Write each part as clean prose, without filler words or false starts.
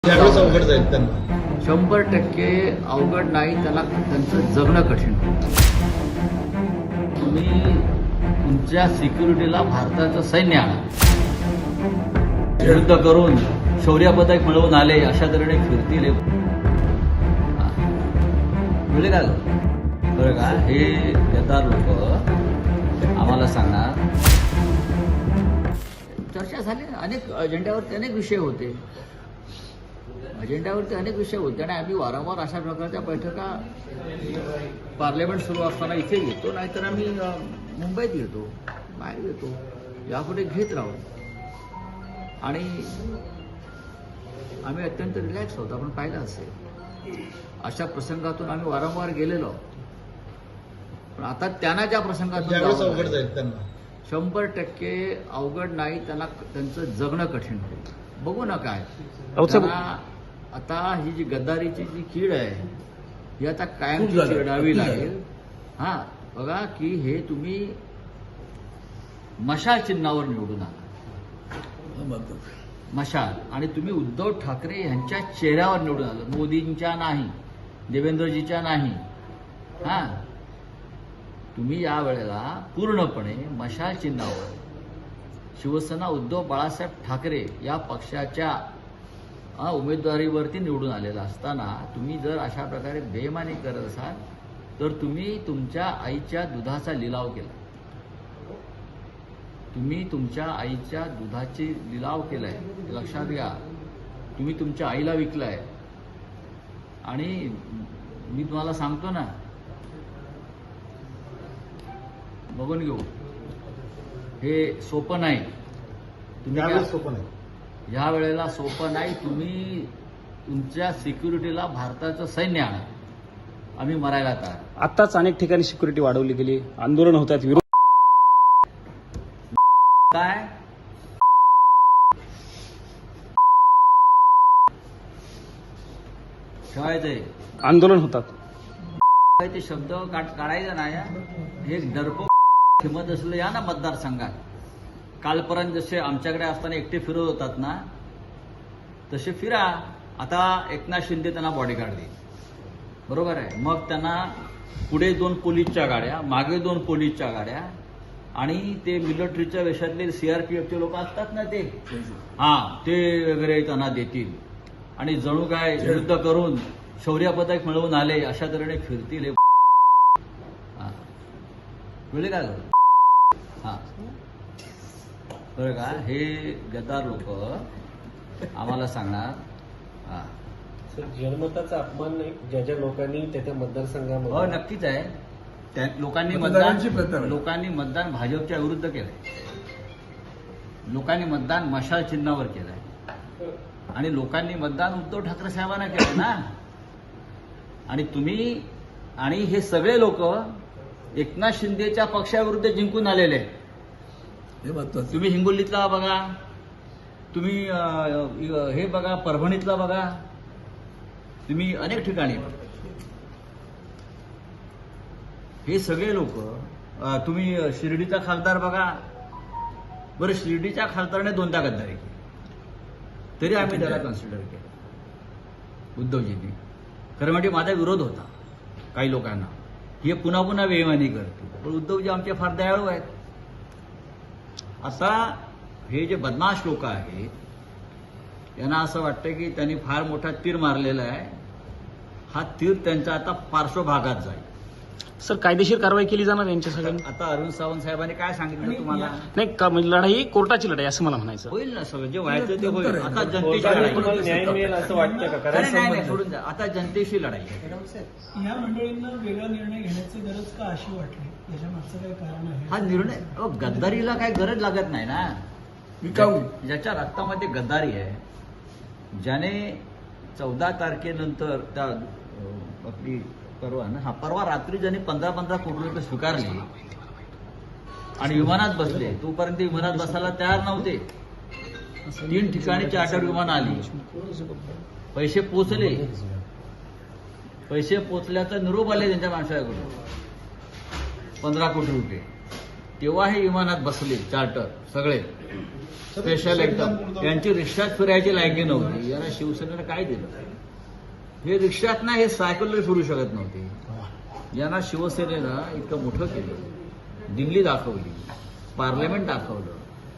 त्यावेळेस अवघड जाईल त्यांना. 100% अवघड नाही, त्याला त्यांचं जगणं कठीण. तुम्ही तुमच्या सिक्युरिटीला भारताचं सैन्य आणा, युद्ध करून शौर्य पदक मिळवून आले अशा तऱ्हेने फिरतील. म्हणजे काय बरं का, हे गद्दार लोक आम्हाला सांगणार. चर्चा झाली, अनेक अजेंड्यावरती अनेक विषय होते, आणि आम्ही वारंवार अशा प्रकारच्या बैठका पार्लमेंट सुरू असताना इथे घेतो, नाहीतर आम्ही मुंबईत येतो, बाहेर येतो, यापुढे घेत राहू. आणि आम्ही अत्यंत रिलॅक्स होतो. आपण पाहिलं असेल अशा प्रसंगातून आम्ही वारंवार गेलेलो, पण आता त्यांना ज्या प्रसंगातून त्यावेळेस अवघड जाईल त्यांना. 100% अवघड नाही, त्याला त्यांचं जगणं कठीण होईल. बघू ना काय आता ही जी गद्दारीची जी कीड आहे ही आता कायमची चिरडावी लागेल. हा बघा की हे तुम्ही मशाल चिन्हावर निवडून आला, मशाल, आणि तुम्ही उद्धव ठाकरे यांच्या चेहऱ्यावर निवडून आला, मोदींच्या नाही, देवेंद्रजीच्या नाही. हा तुम्ही या वेळेला पूर्णपणे मशाल चिन्हावर शिवसेना उद्धव बाळासाहेब ठाकरे या पक्षाच्या उमेदवारीवरती निवडून आलेला असताना तुम्ही जर अशा प्रकारे बेईमानी करत असाल तर तुम्ही तुमच्या आईच्या दुधाचा लिलाव केला. तुम्ही तुमच्या आईच्या दुधाची लिलाव केलाय, लक्षात घ्या. तुम्ही तुमच्या आईला विकलाय. आणि मी तुम्हाला सांगतो ना, बघून घेऊ, हे सोपं नाही. तुम्ही सोपं नाही, ह्या वेळेला सोपं नाही. तुम्ही तुमच्या सिक्युरिटीला भारताचं सैन्य आणा, आम्ही मरायला तयार. आत्ताच अनेक ठिकाणी सिक्युरिटी वाढवली गेली, आंदोलन होत आहेत, विरोध काय ठेवायचंय, आंदोलन होतात. ते शब्द काढायचा नाही. हे डरपोक हिंमत असलं या ना मतदारसंघात. कालपर्यंत जसे आमच्याकडे असताना एकटे फिरत होतात ना, तसे फिरा. आता एकनाथ शिंदे त्यांना बॉडीगार्ड देईल, बरोबर आहे. मग त्यांना पुढे 2 पोलीसच्या गाड्या, मागे 2 पोलीसच्या गाड्या, आणि ते मिलिटरीच्या वेशातले सीआरपीएफचे लोक असतात ना, ते ते वगैरे त्यांना देतील. आणि जणू काय युद्ध करून शौर्य पदक मिळवून आले अशा तऱ्हेने फिरतील. म्हणजे काय बरं का, हे गद्दार लोक आम्हाला सांगणार. जनमताचा अपमान नाही, ज्या लोकांनी त्या मतदारसंघामध्ये. नक्कीच आहे. त्या लोकांनी मतदान भाजपच्या विरुद्ध केलंय. लोकांनी मतदान मशाल चिन्हावर केलंय, आणि लोकांनी मतदान उद्धव ठाकरे साहेबांना केलं ना. आणि तुम्ही आणि हे सगळे लोक एकनाथ शिंदेच्या पक्षाविरुद्ध जिंकून आलेले. तुम्ही हिंगोलीतला बघा, तुम्ही हे बघा, परभणीतला बघा, तुम्ही अनेक ठिकाणी हे सगळे लोक. तुम्ही शिर्डीचा खासदार बघा बरं, शिर्डीच्या खासदाराने 2दा गद्दारी केली, तरी आम्ही त्याला कन्सिडर केलं उद्धवजींनी. खरं म्हणजे माझा विरोध होता काही लोकांना, हे पुन्हा पुन्हा बेईमानी करते, पण उद्धवजी आमचे फार दयाळू आहेत. आता हे जे बदमाश लोक आहेत यांना असं वाटतं की त्यांनी फार मोठा तीर मारलेला आहे, हा तीर त्यांच्या आता पार्श्वभागात जाईल. सर, कायदेशीर कारवाई केली जाणार यांच्या सगळ्यांनी. आता अरुण सावंत साहेबांनी काय सांगितलं तुम्हाला? नाही, लढाई कोर्टाची लढाई असं मला म्हणायचं. होईल ना, सगळं जे व्हायचं ते होईल. आता जनतेची लढाई, न्याय मिळेल असं वाटतं का? नाही, सोडून द्या. आता जनतेशी लढाई. या मंडळींना वेगळा निर्णय घेण्याची गरज का अशी वाटली? याच्या मागचं काही कारण आहे? हा निर्णय गद्दारीला काही गरज लागत नाही ना. ज्याच्या रक्तामध्ये गद्दारी आहे, ज्याने 14 तारखेनंतर त्या आपली परवा रात्री ज्यांनी 15 कोटी रुपये स्वीकारले आणि विमानात बसले, तोपर्यंत विमानात बसायला तयार नव्हते. 3 ठिकाणी चार्टर विमान आली, पैसे पोचले, पैसे पोचल्याचा निरोप आले त्यांच्या माणसाकडून 15 कोटी रुपये. तेव्हा हे विमानात बसले चार्टर सगळे स्पेशल एकदम. यांची रिक्षात फिरायची लायकी नव्हती. यांना शिवसेनेनं काय दिलं? हे रिक्षात ना हे सायकलवर फिरू शकत नव्हते. यांना शिवसेनेनं इतकं मोठं केलं, दिल्ली दाखवली, पार्लमेंट दाखवलं,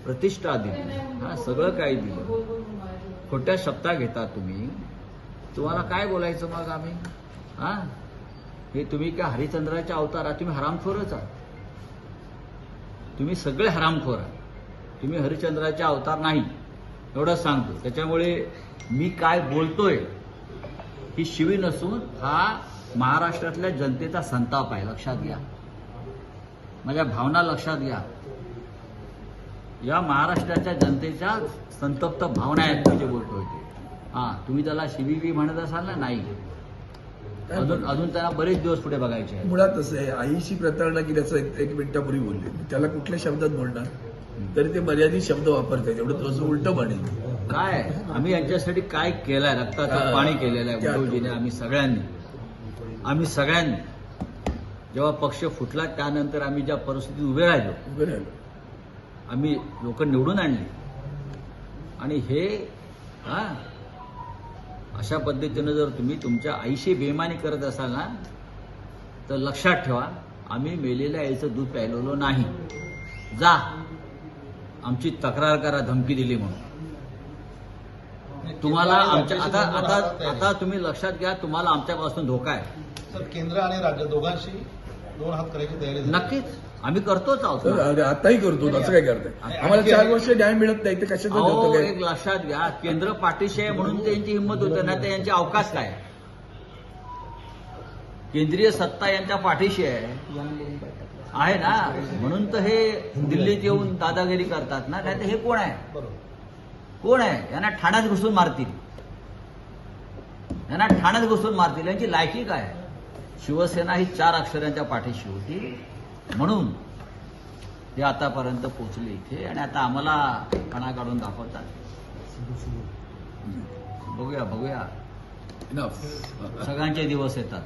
प्रतिष्ठा दिली, हा सगळं काही दिलं. खोट्या शब्दा घेता तुम्ही. तुम्हाला काय बोलायचं मग आम्ही? हा हे तुम्ही काय हरिश्चंद्राच्या अवतारात? तुम्ही हरामखोरच आहात. तुम्ही सगळे हरामखोर आहात. तुम्ही हरिश्चंद्राचे अवतार नाही, एवढंच सांगतो. त्याच्यामुळे मी काय बोलतोय ही शिवी नसून हा महाराष्ट्रातल्या जनतेचा संताप आहे. लक्षात घ्या, माझ्या भावना लक्षात घ्या. या महाराष्ट्राच्या जनतेच्या संतप्त भावना आहेत मी जे बोलतोय ते. हा तुम्ही त्याला शिवी म्हणत असाल ना? नाही, अजून त्यांना बरेच दिवस पुढे बघायचे आहेत. मुळात असं आहे, आईशी प्रतारणा केल्याचं एक मिनिटापूर्वी बोलले. त्याला कुठल्या शब्दात बोलणार तरी ते मर्यादित शब्द वापरतात. एवढं तसं उलटं म्हणेल काय आम्ही यांच्यासाठी काय केलंय? रक्ताचं पाणी केलेलं आहे उद्धवजीने. आम्ही सगळ्यांनी जेव्हा पक्ष फुटला त्यानंतर आम्ही ज्या परिस्थितीत उभे राहिलो, आम्ही लोक निवडून आणली. आणि हे अशा पद्धतीनं जर तुम्ही तुमच्या आईशी बेईमानी करत असाल ना, तर लक्षात ठेवा, आम्ही मेलेल्या आईचं दूध प्यायलेलो नाही. जा आमची तक्रार करा धमकी दिली म्हणून. तुम्हाला आमच्या आता तुम्ही लक्षात घ्या, तुम्हाला आमच्यापासून धोका आहे. सर, केंद्र आणि राज्य दोघांशी दोन हात करायची तयारी झाली. नक्कीच आम्ही करतोच आहोत. आताही करतो. असं काय करताय? आम्हाला 4 वर्ष न्याय मिळत नाही, ते कशाचं अहो, होतं काय? एक लक्षात घ्या, केंद्र पाठीशी आहे म्हणून त्यांची हिंमत होते ना. तर यांची अवकाश काय? केंद्रीय सत्ता यांच्या पाठीशी आहे ना, म्हणून तर हे दिल्लीत येऊन दादागिरी करतात ना. नाही तर हे कोण आहे? कोण आहे? यांना ठाण्यात घुसून मारतील. यांची लायकी काय? शिवसेना ही 4 अक्षरांच्या पाठीशी होती म्हणून हे आतापर्यंत पोहोचले इथे. आणि आता आम्हाला पणा काढून दाखवतात. बघूया Enough. सगळ्यांचे दिवस येतात.